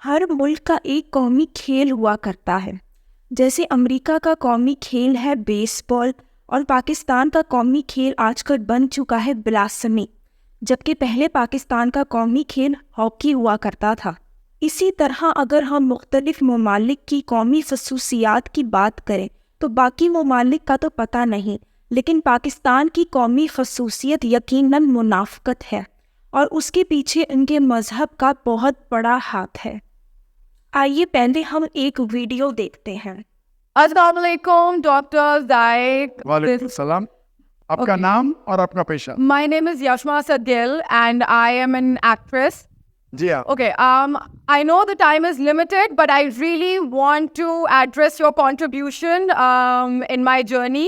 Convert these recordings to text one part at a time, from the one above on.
ہر ملک کا ایک قومی کھیل ہوا کرتا ہے. جیسے امریکہ کا قومی کھیل ہے بیس بال اور پاکستان کا قومی کھیل آج کل بن چکا ہے بلاسمی، جبکہ پہلے پاکستان کا قومی کھیل ہاکی ہوا کرتا تھا. اسی طرح اگر ہم مختلف ممالک کی قومی خصوصیات کی بات کریں تو باقی ممالک کا تو پتہ نہیں، لیکن پاکستان کی قومی خصوصیت یقیناً منافقت ہے اور اس کے پیچھے ان کے مذہب کا بہت بڑا ہاتھ ہے. آئیے پہلے ہم ایک ویڈیو دیکھتے ہیں. السلام علیکم ڈاکٹر زائق. وعلیکم السلام. آپ کا نام اور آپ کا پیشہ؟ My name is Yashma Sadgil and I am an actress. جی ہاں. Okay, I know the time is limited, but I really want to address your contribution in my journey.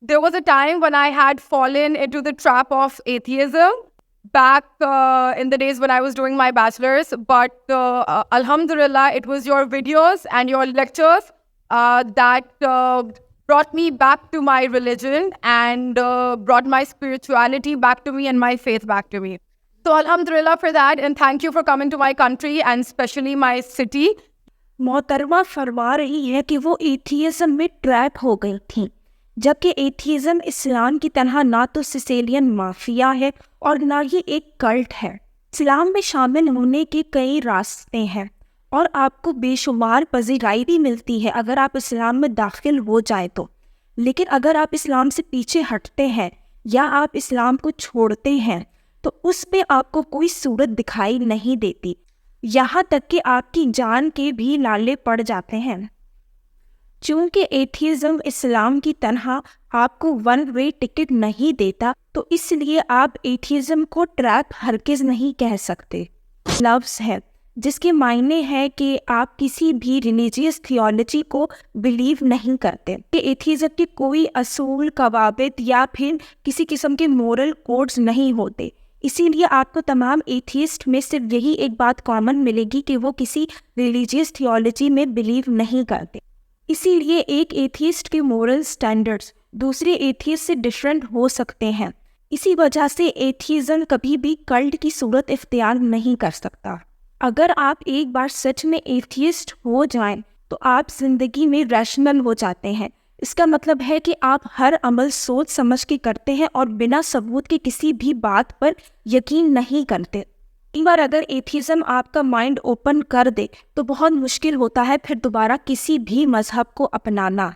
There was a time when I had fallen into the trap of atheism back in the days when I was doing my bachelor's, but alhamdulillah, it was your videos and your lectures that brought me back to my religion and brought my spirituality back to me and my faith back to me. So alhamdulillah for that, and thank you for coming to my country and especially my city. محترمہ فرما رہی ہے کہ وہ atheism میں trap ہو گئی تھیں، جبکہ ایتھیزم اسلام کی طرح نہ تو سیسیلین مافیا ہے اور نہ ہی ایک کلٹ ہے. اسلام میں شامل ہونے کے کئی راستے ہیں اور آپ کو بے شمار پذیرائی بھی ملتی ہے اگر آپ اسلام میں داخل ہو جائے تو. لیکن اگر آپ اسلام سے پیچھے ہٹتے ہیں یا آپ اسلام کو چھوڑتے ہیں تو اس میں آپ کو کوئی صورت دکھائی نہیں دیتی، یہاں تک کہ آپ کی جان کے بھی لالے پڑ جاتے ہیں. چونکہ ایتھیزم اسلام کی طرح آپ کو ون وے ٹکٹ نہیں دیتا تو اس لیے آپ ایتھیزم کو ٹریپ ہرگز نہیں کہہ سکتے. لفظ ہے جس کے معنی ہے کہ آپ کسی بھی ریلیجیس تھیولوجی کو بلیو نہیں کرتے، کہ ایتھیزم کے کوئی اصول، قواعد یا پھر کسی قسم کے مورل کوڈز نہیں ہوتے. اسی لیے آپ کو تمام ایتھیسٹ میں صرف یہی ایک بات کامن ملے گی کہ وہ کسی ریلیجیس تھیولوجی میں بلیو نہیں کرتے. اسی لیے ایک ایتھیسٹ کے مورل سٹینڈرڈز دوسرے ایتھیسٹ سے ڈفرینٹ ہو سکتے ہیں. اسی وجہ سے ایتھیزم کبھی بھی کلٹ کی صورت اختیار نہیں کر سکتا. اگر آپ ایک بار سچ میں ایتھیسٹ ہو جائیں تو آپ زندگی میں ریشنل ہو جاتے ہیں. اس کا مطلب ہے کہ آپ ہر عمل سوچ سمجھ کے کرتے ہیں اور بنا ثبوت کے کسی بھی بات پر یقین نہیں کرتے. ایک بار اگر ایتھیزم آپ کا مائنڈ اوپن کر دے تو بہت مشکل ہوتا ہے پھر دوبارہ کسی بھی مذہب کو اپنانا.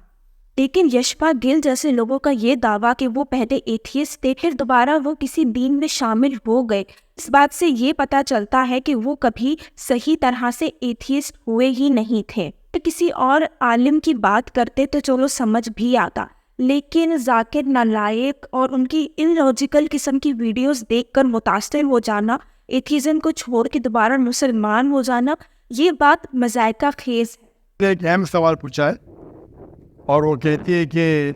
لیکن یشپا گل جیسے لوگوں کا یہ دعویٰ کہ وہ پہلے ایتھیسٹ تھے پھر دوبارہ وہ کسی دین میں شامل ہو گئے، اس بات سے یہ پتہ چلتا ہے کہ وہ کبھی صحیح طرح سے ایتھیسٹ ہوئے ہی نہیں تھے. کسی اور عالم کی بات کرتے تو چلو سمجھ بھی آتا، لیکن ذاکر نالائق اور ان کی ان لاجیکل قسم کی ویڈیوز دیکھ کر متاثر ہو جانا، ایتھیزم کو چھوڑ کے دوبارہ مسلمان ہو جانا، یہ بات مذائقہ خیز ہے. ایک اہم سوال پوچھا ہے اور وہ کہتی ہے کہ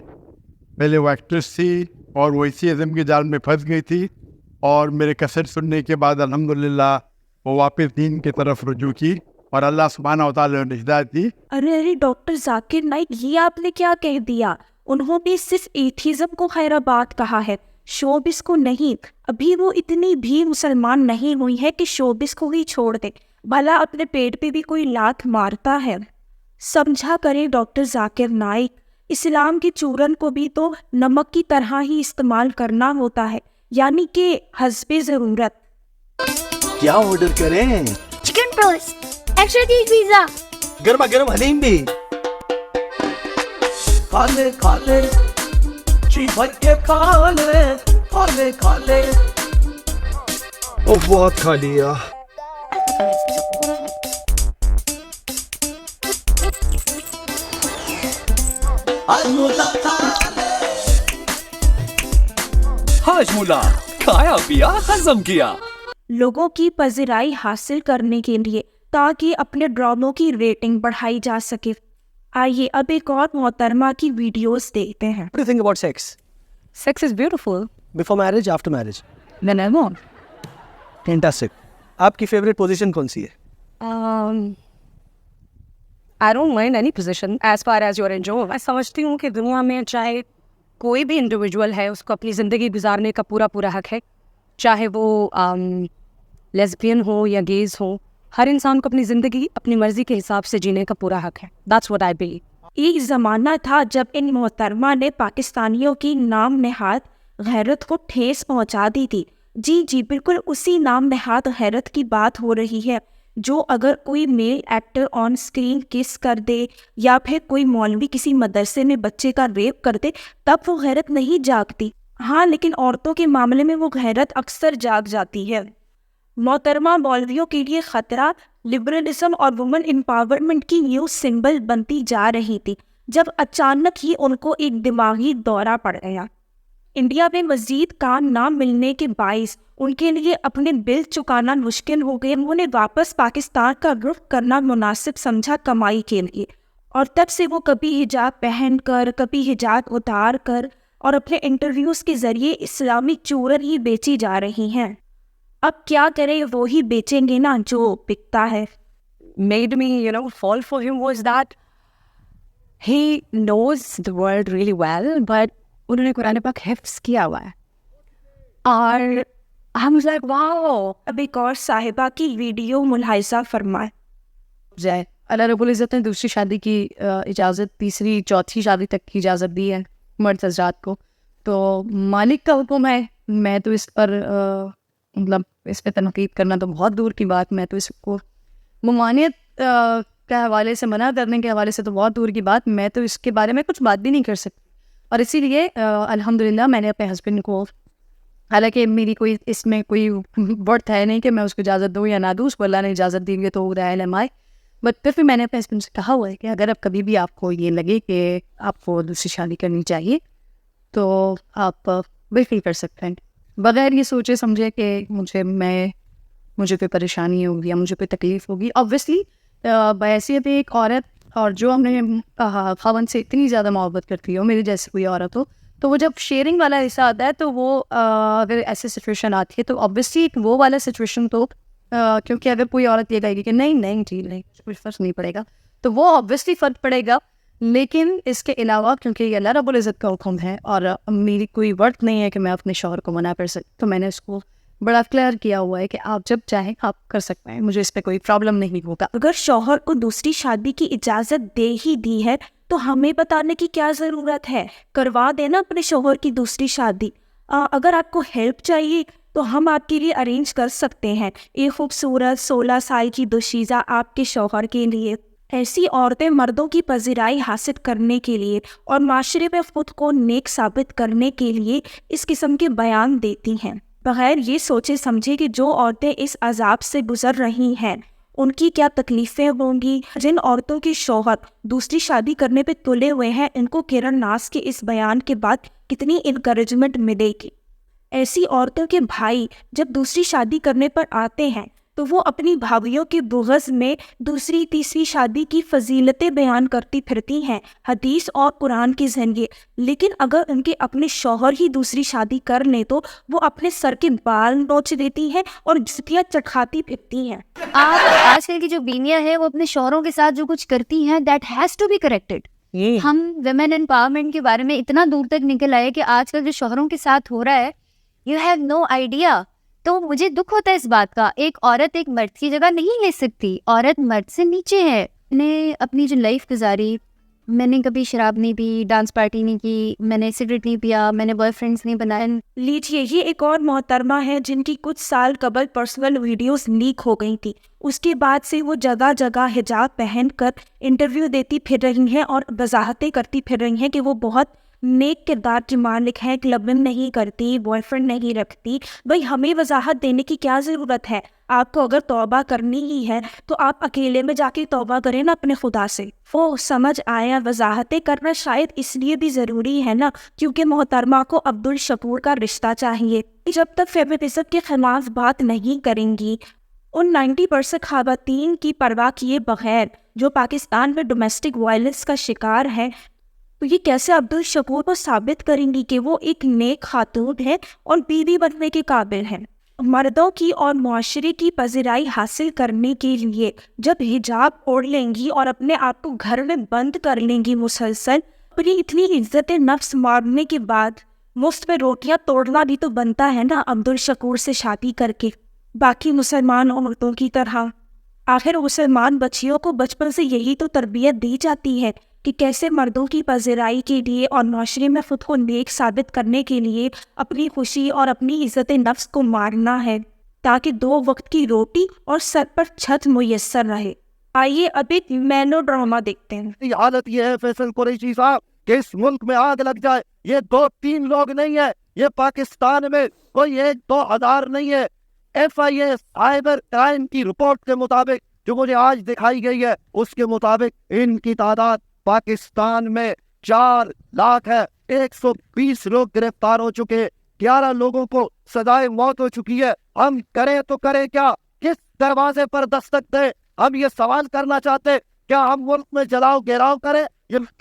پہلے وہ ایکٹریس تھی اور وہ ایتھیزم کے جال میں پھنس گئی تھی اور میرے کیسٹ سننے کے بعد الحمدللہ وہ واپس دین کی طرف رجوع کی اور اللہ سبحانہ و تعالیٰ نے ہدایت دی. ارے ڈاکٹر ذاکر نائک، یہ آپ نے کیا کہہ دیا؟ انہوں نے صرف ایتھیزم کو خیر آباد کہا ہے، شوبس کو نہیں. ابھی وہ اتنی بھی مسلمان نہیں ہوئی ہے کہ شوبس کو ہی چھوڑ دے. بھلا اپنے پیٹ پہ بھی کوئی لات مارتا ہے؟ سمجھا کرے ڈاکٹر ذاکر نائک، اسلام کے چورن کو بھی تو نمک کی طرح ہی استعمال کرنا ہوتا ہے، یعنی کہ حسب ضرورت. کیا آرڈر کریں؟ چکن ٹوسٹ، ایکسٹرا چیز پیزا، گرما گرم حلیم بھی. کھالے کھالے جی بھائی کے کھالے کھالے کھالے. او بہت کھا لیا. ہاجمولا کھایا پیا ہضم کیا. لوگوں کی پذیرائی حاصل کرنے کے لیے تاکہ اپنے ڈراموں کی ریٹنگ بڑھائی جا سکے. آئیے اب ایک اور محترمہ کی ویڈیوز دیکھتے ہیں. What do you think about sex? Sex is beautiful. Before marriage, after marriage? Then I won't. Fantastic. آپ کی فیوریٹ پوزیشن کون سی ہے؟ I don't mind any position as far as you're enjoying. میں سمجھتی ہوں کہ دنیا میں چاہے کوئی بھی انڈیویجول ہے اس کو اپنی زندگی گزارنے کا پورا حق ہے، چاہے وہ لیسبین ہو یا گیز ہو ہر انسان کو اپنی زندگی اپنی مرضی کے حساب سے جینے کا پورا حق ہے. That's what I believe. ایک زمانہ تھا جب ان محترمہ نے پاکستانیوں کی نام نہاد غیرت کو ٹھیس پہنچا دی تھی. جی بالکل اسی نام نہاد غیرت کی بات ہو رہی ہے جو اگر کوئی میل ایکٹر آن اسکرین کس کر دے یا پھر کوئی مولوی کسی مدرسے میں بچے کا ریپ کر دے تب وہ غیرت نہیں جاگتی. ہاں لیکن عورتوں کے معاملے میں وہ غیرت اکثر جاگ جاتی ہے. محترمہ مولویوں کے لیے خطرہ لبرلزم اور وومن امپاورمنٹ کی نیو سمبل بنتی جا رہی تھی جب اچانک ہی ان کو ایک دماغی دورہ پڑ گیا. انڈیا میں مزید کام نہ ملنے کے باعث ان کے لیے اپنے بل چکانا مشکل ہو گئے. انہوں نے واپس پاکستان کا رخ کرنا مناسب سمجھا کمائی کے لیے اور تب سے وہ کبھی حجاب پہن کر کبھی حجاب اتار کر اور اپنے انٹرویوز کے ذریعے اسلامی چورن ہی بیچی جا رہی ہیں. اب کیا کریں وہی بیچیں گے نا جو بکتا ہے. Made me, fall for him was that he knows the world really well, but انہوں نے قرآن پاک حفظ کیا ہوا ہے. اور I was like, wow. اب ایک اور صاحبہ کی ویڈیو ملاحظہ فرمائے. جائے اللہ رب العزت نے دوسری شادی کی اجازت تیسری چوتھی شادی تک کی اجازت دی ہے مرد حضرات کو. تو مالک کا حکم ہے. میں تو اس پر مطلب اس پہ تنقید کرنا تو بہت دور کی بات. میں تو اس کو ممانعت کے حوالے سے منع کرنے کے حوالے سے تو بہت دور کی بات. میں تو اس کے بارے میں کچھ بات بھی نہیں کر سکتی. اور اسی لیے الحمدللہ میں نے اپنے ہسبینڈ کو, حالانکہ میری کوئی اس میں کوئی ورتھ ہے نہیں کہ میں اس کو اجازت دوں یا نہ دوں, اس کو اللہ نے اجازت دی ہے تو ہو رہا ہے LMI. بٹ پھر میں نے اپنے ہسبینڈ سے کہا ہوا ہے کہ اگر اب کبھی بھی آپ کو یہ لگے کہ آپ کو دوسری شادی کرنی چاہیے تو آپ بالکل کر سکتے ہیں بغیر یہ سوچے سمجھے کہ مجھے کوئی پریشانی ہوگی یا مجھے کوئی تکلیف ہوگی. اوبویسلی بحیثیت ایک عورت اور جو ہم نے خاوند سے اتنی زیادہ محبت کرتی ہو, میری جیسے کوئی عورت ہو, تو وہ جب شیئرنگ والا حصہ آتا ہے تو وہ اگر ایسی سچویشن آتی ہے تو اوبویسلی وہ والا سچویشن تو کیونکہ اگر کوئی عورت یہ کہے گی کہ نہیں ٹھیک نہیں کچھ فرق نہیں پڑے گا تو وہ اوبویسلی فرق پڑے گا. لیکن اس کے علاوہ کیونکہ یہ اللہ رب العزت کا حکم ہے اور میری کوئی ورتھ نہیں ہے کہ میں اپنے شوہر کو منع کر سکتی, تو میں نے اس کو بڑا کلیئر کیا ہوا ہے کہ آپ جب چاہیں آپ کر سکتے ہیں, مجھے اس پہ کوئی پرابلم نہیں ہوگا. اگر شوہر کو دوسری شادی کی اجازت دے ہی دی ہے تو ہمیں بتانے کی کیا ضرورت ہے؟ کروا دینا اپنے شوہر کی دوسری شادی. اگر آپ کو ہیلپ چاہیے تو ہم آپ کے لیے ارینج کر سکتے ہیں ایک خوبصورت 16 سال کی دوشیزہ آپ کے شوہر کے لیے. ایسی عورتیں مردوں کی پذیرائی حاصل کرنے کے لیے اور معاشرے میں خود کو نیک ثابت کرنے کے لیے اس قسم کے بیان دیتی ہیں بغیر یہ سوچے سمجھے کہ جو عورتیں اس عذاب سے گزر رہی ہیں ان کی کیا تکلیفیں ہوں گی. جن عورتوں کے شوہر دوسری شادی کرنے پہ تلے ہوئے ہیں ان کو کرن ناز کے اس بیان کے بعد کتنی انکریجمنٹ ملے گی. ایسی عورتوں کے بھائی جب دوسری شادی کرنے پر آتے ہیں تو وہ اپنی بھابھیوں کے بغض میں دوسری تیسری شادی کی فضیلتیں بیان کرتی پھرتی ہیں حدیث اور قرآن کے ذریعے. لیکن اگر ان کے اپنے شوہر ہی دوسری شادی کر لیں تو وہ اپنے سر کے بال نوچ دیتی ہیں اور جوتیاں چٹکھاتی پھرتی ہیں. آپ آج کل کی جو بیویاں ہیں وہ اپنے شوہروں کے ساتھ جو کچھ کرتی ہیں that has to be corrected. ہم ویمن امپاورمنٹ کے بارے میں اتنا دور تک نکل آئے کہ آج کل جو شوہروں کے ساتھ ہو رہا ہے یو ہیو نو آئیڈیا. تو مجھے دکھ ہوتا ہے اس بات کا. ایک عورت ایک مرد کی جگہ نہیں لے سکتی, عورت مرد سے نیچے ہے. میں نے اپنی جو لائف گزاری, میں نے کبھی شراب نہیں پی, ڈانس پارٹی نہیں کی, میں نے سگریٹ نہیں پیا, میں نے بوائے فرینڈس نہیں بنائے. لیجیے یہ ایک اور محترمہ ہے جن کی کچھ سال قبل پرسنل ویڈیوز لیک ہو گئی تھی. اس کے بعد سے وہ جگہ جگہ حجاب پہن کر انٹرویو دیتی پھر رہی ہیں اور وضاحتیں کرتی پھر رہی ہیں کہ وہ بہت نیک کردار کی مالک ہے, کلبنگ نہیں کرتی, بوائے فرینڈ نہیں رکھتی. بھائی ہمیں وضاحت دینے کی کیا ضرورت ہے؟ آپ کو اگر توبہ کرنی ہی ہے تو آپ اکیلے میں جا کے توبہ کریں نا اپنے خدا سے. وہ سمجھ آیا وضاحتیں کرنا شاید اس لیے بھی ضروری ہے نا کیونکہ محترمہ کو عبدالشکور کا رشتہ چاہیے. جب تک فیمینزم کے خلاف بات نہیں کریں گی ان 90% خواتین کی پرواہ کیے بغیر جو پاکستان میں ڈومیسٹک وائلنس کا شکار ہے تو یہ کیسے عبدالشکور کو ثابت کریں گی کہ وہ ایک نیک خاتون ہے اور بیوی بننے کے قابل ہے؟ مردوں کی اور معاشرے کی پذیرائی حاصل کرنے کے لیے جب حجاب اوڑھ لیں گی اور اپنے آپ کو گھر میں بند کر لیں گی مسلسل, اپنی اتنی عزت نفس مارنے کے بعد مفت میں روٹیاں توڑنا بھی تو بنتا ہے نا عبدالشکور سے شادی کر کے باقی مسلمان عورتوں کی طرح. آخر مسلمان بچیوں کو بچپن سے یہی تو تربیت دی جاتی ہے کہ کیسے مردوں کی پذیرائی کے لیے اور معاشرے میں خود کو نیک ثابت کرنے کے لیے اپنی خوشی اور اپنی عزت نفس کو مارنا ہے تاکہ 2 وقت کی روٹی اور سر پر چھت میسر رہے۔ آئیے اب ایک مینو ڈرامہ دیکھتے ہیں۔ حالت یہ ہے فیصل قریشی صاحب کہ اس ملک میں آگ لگ جائے، یہ 2-3 لوگ نہیں ہے، یہ پاکستان میں کوئی 1-2 ہزار نہیں ہے۔ FIA سائبر کرائم کی رپورٹ کے مطابق جو مجھے آج دکھائی گئی ہے، اس کے مطابق ان کی تعداد پاکستان میں 4 لاکھ ہے۔ 120 لوگ گرفتار ہو چکے، 11 لوگوں کو سزائے موت ہو چکی ہے۔ ہم کریں تو کریں کیا؟ کس دروازے پر دستک دیں؟ ہم یہ سوال کرنا چاہتے ہیں، کیا ہم ملک میں جلاؤ گھیراؤ کریں؟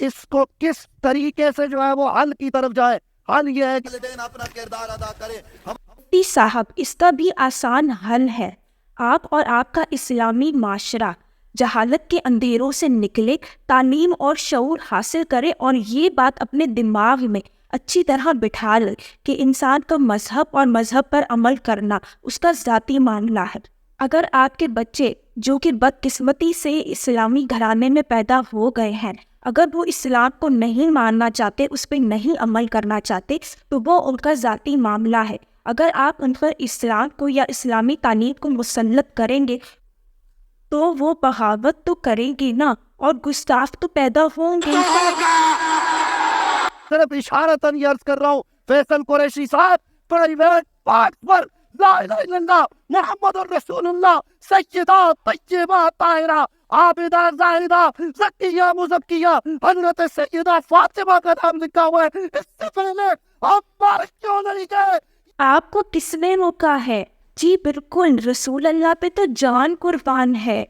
اس کو کس طریقے سے جو ہے وہ حل کی طرف جائے؟ حل یہ ہے کہ اپنا کردار ادا کریں۔ مفتی صاحب، اس کا بھی آسان حل ہے۔ آپ اور آپ کا اسلامی معاشرہ جہالت کے اندھیروں سے نکلے، تعلیم اور شعور حاصل کرے اور یہ بات اپنے دماغ میں اچھی طرح بٹھا لے کہ انسان کا مذہب اور مذہب پر عمل کرنا اس کا ذاتی معاملہ ہے۔ اگر آپ کے بچے جو کہ بدقسمتی سے اسلامی گھرانے میں پیدا ہو گئے ہیں، اگر وہ اسلام کو نہیں ماننا چاہتے، اس پہ نہیں عمل کرنا چاہتے، تو وہ ان کا ذاتی معاملہ ہے۔ اگر آپ ان پر اسلام کو یا اسلامی تعلیم کو مسلط کریں گے تو وہ بغاوت تو کریں گے نا، اور گستاخ تو پیدا ہوں گے۔ صرف اشارتاً یہ عرض کر رہا ہوں فیصل قریشی صاحب، پرائیویٹ پارٹ پر لا الہ الا اللہ محمد الرسول اللہ سیدہ طیبہ طاہرہ عابدہ زاہدہ زکیہ مزکیہ حضرت سیدہ فاطمہ کا نام لکھا ہوا ہے۔ اس سے پہلے ہم بارش کیوں نہیں گئے؟ آپ کو کس نے روکا ہے؟ جی بالکل، رسول اللہ پہ تو جان قربان ہے،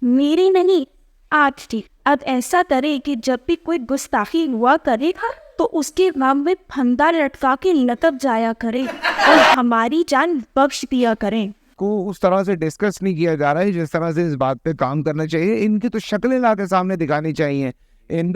میری نہیں آج کی۔ اب ایسا کرے کہ جب بھی کوئی گستاخی ہوا کرے تو اس کے نام میں پھندا لٹکا کے لٹک جایا کرے اور ہماری جان بخش دیا کریں۔ کو اس طرح سے ڈسکس نہیں کیا جا رہا ہے جس طرح سے اس بات پہ کام کرنا چاہیے۔ ان کی تو شکلیں لا کے سامنے دکھانی چاہیے، ان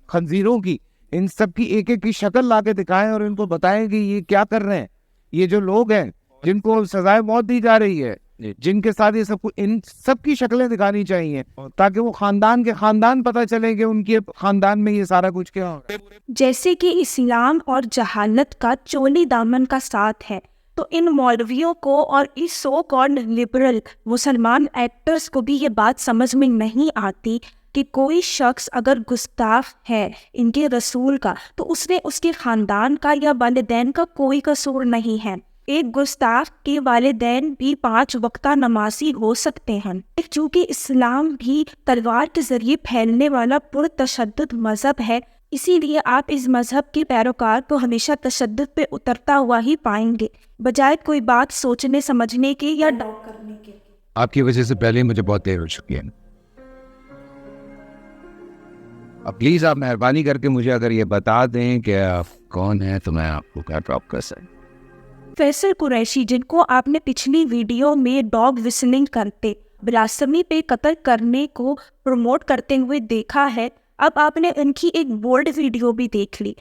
خنزیروں کی، ان سب کی ایک ایک کی شکل لا کے دکھائیں اور ان کو بتائیں کہ یہ کیا کر رہے ہیں۔ یہ جو لوگ ہیں جن کو سزائے موت دی جا رہی ہے، جن کے ساتھ یہ سب کو، ان سب کی شکلیں دکھانی چاہیے تاکہ وہ خاندان کے خاندان پتہ چلے کہ ان کے خاندان میں یہ سارا کچھ کیا ہو رہا ہے۔ جیسے کہ اسلام اور جہالت کا چولی دامن کا ساتھ ہے، تو ان مولویوں کو اور اس سو کالڈ لبرل مسلمان ایکٹرز کو بھی یہ بات سمجھ میں نہیں آتی کہ کوئی شخص اگر گستاخ ہے ان کے رسول کا تو اس نے اس کے خاندان کا یا والدین کا کوئی قصور نہیں ہے۔ ایک گستاخ کے والدین بھی 5 وقتہ نمازی ہو سکتے ہیں۔ چونکہ اسلام بھی تلوار کے ذریعے پھیلنے والا پرتشدد مذہب ہے، اسی لیے آپ اس مذہب کے پیروکار کو ہمیشہ تشدد پہ اترتا ہوا ہی پائیں گے، بجائے کوئی بات سوچنے سمجھنے کے یا ڈاؤٹ کرنے کے۔ آپ کی وجہ سے پہلے مجھے بہت دیر ہو چکی ہے، اب پلیز آپ مہربانی کر کے مجھے اگر یہ بتا دیں کہ آپ کون ہیں تو میں آپ کو کیا ڈراپ کر سکوں۔ فیصل قریشی، جن کو آپ نے پچھلی ویڈیو میں ڈاگ وسلنگ کرتے بلاسمی پہ قتل کرنے کو پروموٹ کرتے ہوئے دیکھا ہے، اب آپ نے ان کی ایک بولڈ ویڈیو بھی دیکھ لی۔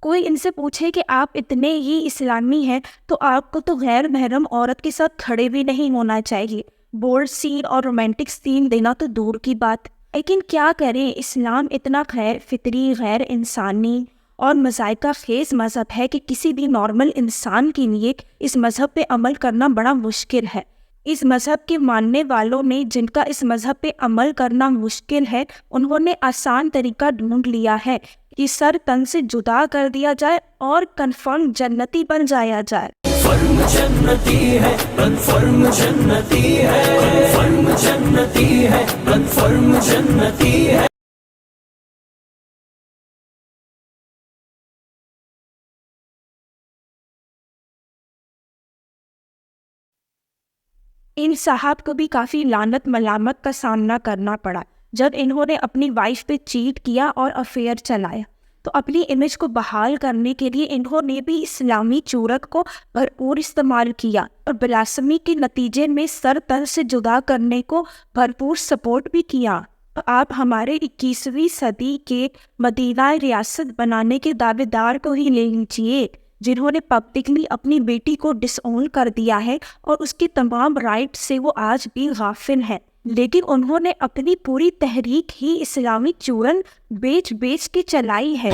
کوئی ان سے پوچھے کہ آپ اتنے ہی اسلامی ہیں تو آپ کو تو غیر محرم عورت کے ساتھ کھڑے بھی نہیں ہونا چاہیے۔ بولڈ سین اور رومانٹک سین دینا تو دور کی بات، لیکن کیا کریں، اسلام اتنا غیر فطری، غیر انسانی اور مذائقہ خیز مذہب ہے کہ کسی بھی نارمل انسان کے لیے اس مذہب پہ عمل کرنا بڑا مشکل ہے۔ اس مذہب کے ماننے والوں نے، جن کا اس مذہب پہ عمل کرنا مشکل ہے، انہوں نے آسان طریقہ ڈھونڈ لیا ہے کہ سر تن سے جدا کر دیا جائے اور کنفرم جنتی بن جایا جائے۔ فرم جنتی ہے، کنفرم جنتی ہے، کنفرم جنتی ہے، کنفرم جنتی ہے۔ ان صاحب کو بھی کافی لعنت ملامت کا سامنا کرنا پڑا جب انہوں نے اپنی وائف پہ چیٹ کیا اور افیئر چلایا، تو اپنی امیج کو بحال کرنے کے لیے انہوں نے بھی اسلامی چورت کو بھرپور استعمال کیا اور بلاسمی کے نتیجے میں سر تن سے جدا کرنے کو بھرپور سپورٹ بھی کیا۔ آپ ہمارے 21ویں صدی کے مدینہ ریاست بنانے کے دعوے دار کو ہی لے لیجیے، جنہوں نے پبلکلی اپنی بیٹی کو ڈس اون کر دیا ہے اور اس کے تمام رائٹ سے وہ آج بھی غافل ہیں۔ لیکن انہوں نے اپنی پوری تحریک ہی اسلامی چورن بیچ بیچ کے چلائی ہے.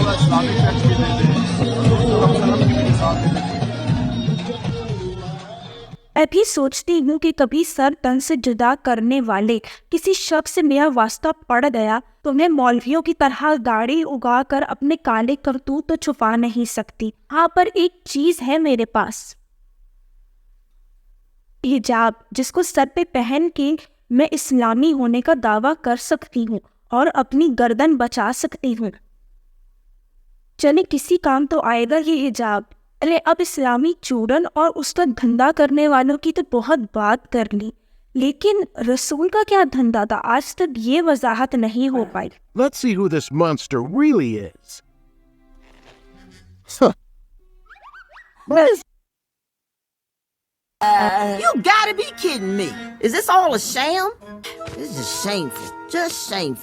ابھی سوچتی ہوں کہ کبھی سر تن سے جدا کرنے والے کسی شخص سے میرا واسطہ پڑ گیا تو میں مولویوں کی طرح داڑھی اگا کر اپنے کالے کرتوت تو چھپا نہیں سکتی. ہاں پر ایک چیز ہے میرے پاس، حجاب، جس کو سر پہ پہن کے میں اسلامی ہونے کا دعویٰ کر سکتی ہوں اور اپنی گردن بچا سکتی ہوں. چلے کسی کام تو آئے گا یہ حجاب. ارے اب اسلامی چورن اور اس کا دھندا کرنے والوں کی تو بہت بات کر لی، لیکن رسول کا کیا دھندا تھا آج تک یہ وضاحت نہیں ہو پائی. Let's see who this monster really is. You gotta be kidding me. Is this all a sham? This is shameful. Just shameful.